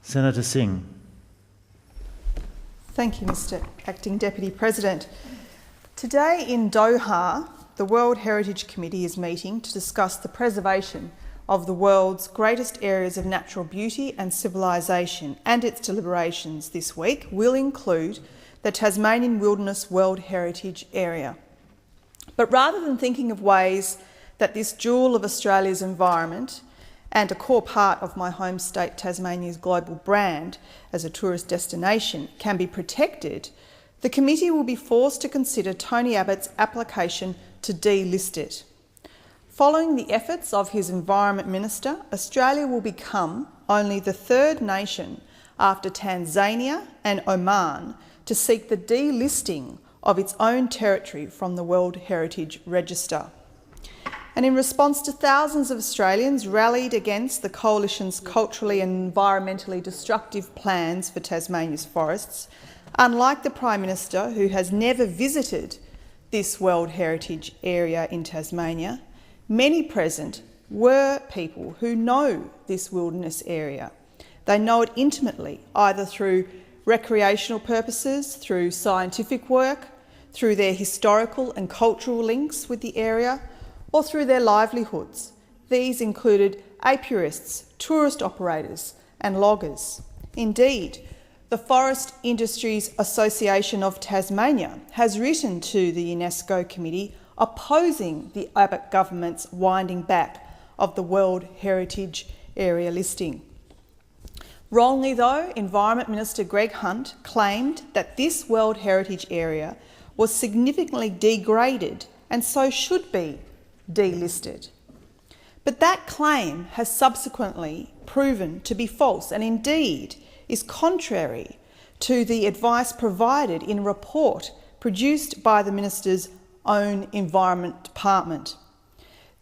Senator Singh. Thank you, Mr. Acting Deputy President. Today in Doha, the World Heritage Committee is meeting to discuss the preservation of the world's greatest areas of natural beauty and civilisation, and its deliberations this week will include the Tasmanian Wilderness World Heritage Area. But rather than thinking of ways that this jewel of Australia's environment and a core part of my home state Tasmania's global brand as a tourist destination can be protected, the committee will be forced to consider Tony Abbott's application to delist it. Following the efforts of his Environment Minister, Australia will become only the third nation after Tanzania and Oman to seek the delisting of its own territory from the World Heritage Register. And in response to thousands of Australians rallied against the Coalition's culturally and environmentally destructive plans for Tasmania's forests, unlike the Prime Minister, who has never visited this World Heritage area in Tasmania, many present were people who know this wilderness area. They know it intimately, either through recreational purposes, through scientific work, through their historical and cultural links with the area, or through their livelihoods. These included apiarists, tourist operators and loggers. Indeed, the Forest Industries Association of Tasmania has written to the UNESCO Committee opposing the Abbott government's winding back of the World Heritage Area listing. Wrongly though, Environment Minister Greg Hunt claimed that this World Heritage Area was significantly degraded and so should be delisted. But that claim has subsequently proven to be false and indeed is contrary to the advice provided in a report produced by the Minister's own Environment Department.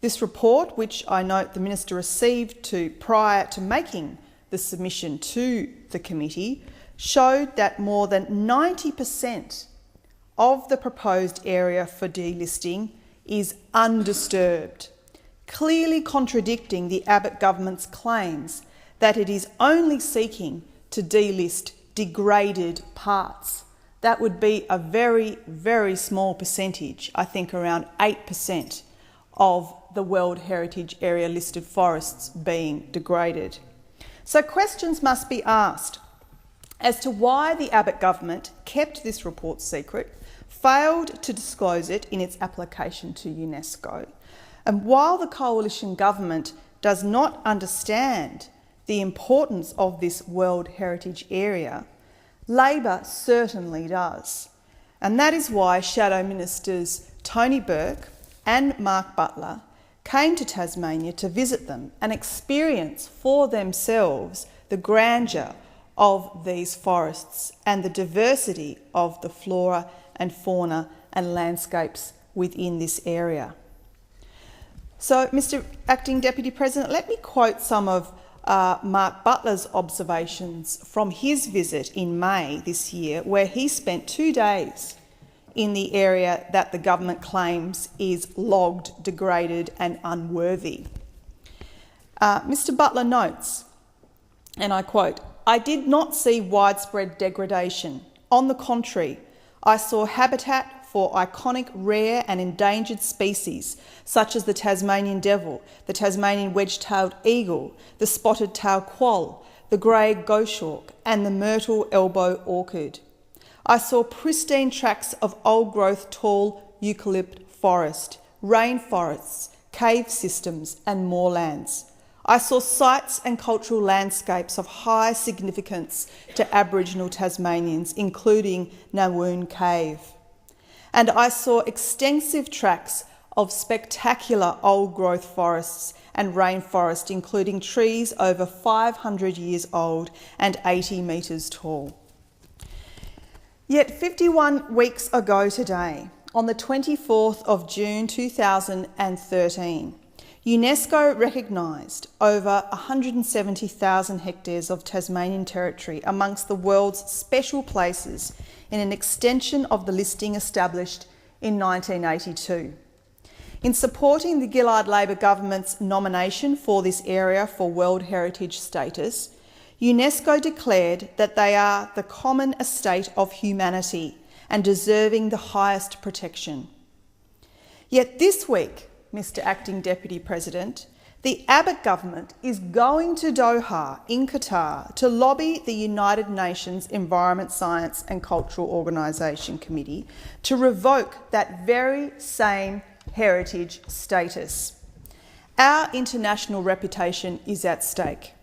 This report, which I note the Minister received prior to making the submission to the committee, showed that more than 90% of the proposed area for delisting is undisturbed, clearly contradicting the Abbott government's claims that it is only seeking to delist degraded parts. That would be a very, very small percentage, I think around 8% of the World Heritage Area listed forests being degraded. So questions must be asked as to why the Abbott government kept this report secret, failed to disclose it in its application to UNESCO, and while the Coalition government does not understand the importance of this World Heritage Area, Labor certainly does. And that is why Shadow Ministers Tony Burke and Mark Butler came to Tasmania to visit them and experience for themselves the grandeur of these forests and the diversity of the flora and fauna and landscapes within this area. So, Mr. Acting Deputy President, let me quote some of Mark Butler's observations from his visit in May this year, where he spent 2 days in the area that the government claims is logged, degraded and unworthy. Mr. Butler notes, and I quote, "I did not see widespread degradation. On the contrary, I saw habitat for iconic rare and endangered species such as the Tasmanian devil, the Tasmanian wedge-tailed eagle, the spotted-tailed quoll, the grey goshawk and the myrtle elbow orchid. I saw pristine tracts of old-growth tall eucalypt forest, rainforests, cave systems and moorlands. I saw sites and cultural landscapes of high significance to Aboriginal Tasmanians, including Nawoon Cave. And I saw extensive tracts of spectacular old-growth forests and rainforest, including trees over 500 years old and 80 metres tall." Yet 51 weeks ago today, on the 24th of June 2013, UNESCO recognised over 170,000 hectares of Tasmanian territory amongst the world's special places in an extension of the listing established in 1982. In supporting the Gillard Labor government's nomination for this area for World Heritage status, UNESCO declared that they are the common estate of humanity and deserving the highest protection. Yet this week, Mr. Acting Deputy President, the Abbott government is going to Doha in Qatar to lobby the United Nations Environment, Science and Cultural Organisation Committee to revoke that very same heritage status. Our international reputation is at stake.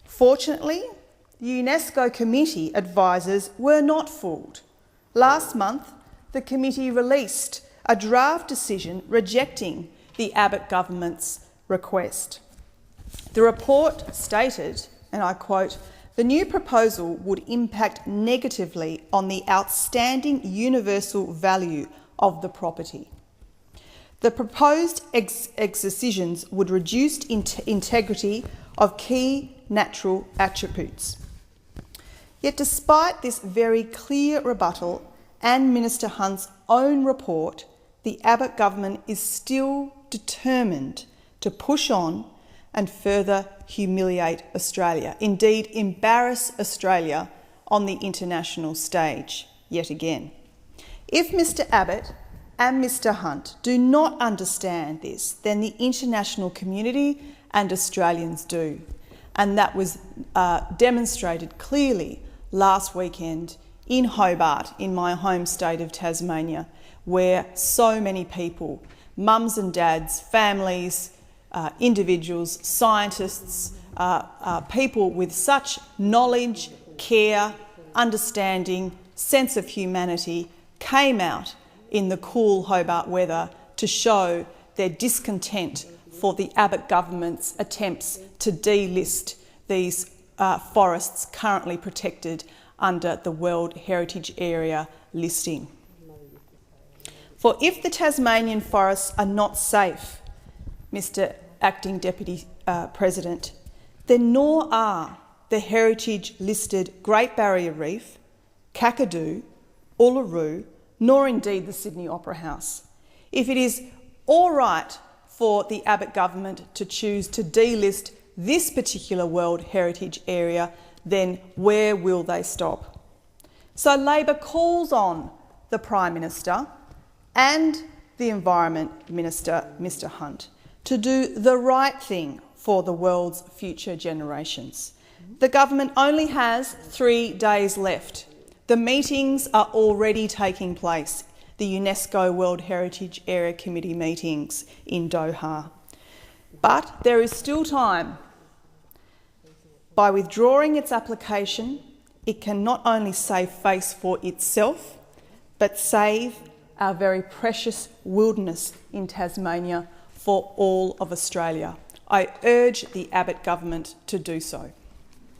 Fortunately, the UNESCO committee advisors were not fooled. Last month, the committee released a draft decision rejecting the Abbott government's request. The report stated, and I quote, "The new proposal would impact negatively on the outstanding universal value of the property. The proposed decisions would reduce integrity of key natural attributes." Yet despite this very clear rebuttal and Minister Hunt's own report, the Abbott government is still determined to push on and further humiliate Australia, indeed embarrass Australia on the international stage yet again. If Mr Abbott and Mr Hunt do not understand this, then the international community and Australians do. And that was demonstrated clearly last weekend in Hobart, in my home state of Tasmania, where so many people, mums and dads, families, individuals, scientists, people with such knowledge, care, understanding, sense of humanity, came out in the cool Hobart weather to show their discontent for the Abbott government's attempts to delist these forests currently protected under the World Heritage Area listing. For if the Tasmanian forests are not safe, Mr Acting Deputy President, then nor are the heritage-listed Great Barrier Reef, Kakadu, Uluru, nor indeed the Sydney Opera House. If it is all right for the Abbott government to choose to delist this particular World Heritage Area, then where will they stop? So Labor calls on the Prime Minister and the Environment Minister, Mr Hunt, to do the right thing for the world's future generations. The government only has 3 days left. The meetings are already taking place, the UNESCO World Heritage Area Committee meetings in Doha. But there is still time. By withdrawing its application, it can not only save face for itself, but save our very precious wilderness in Tasmania for all of Australia. I urge the Abbott government to do so.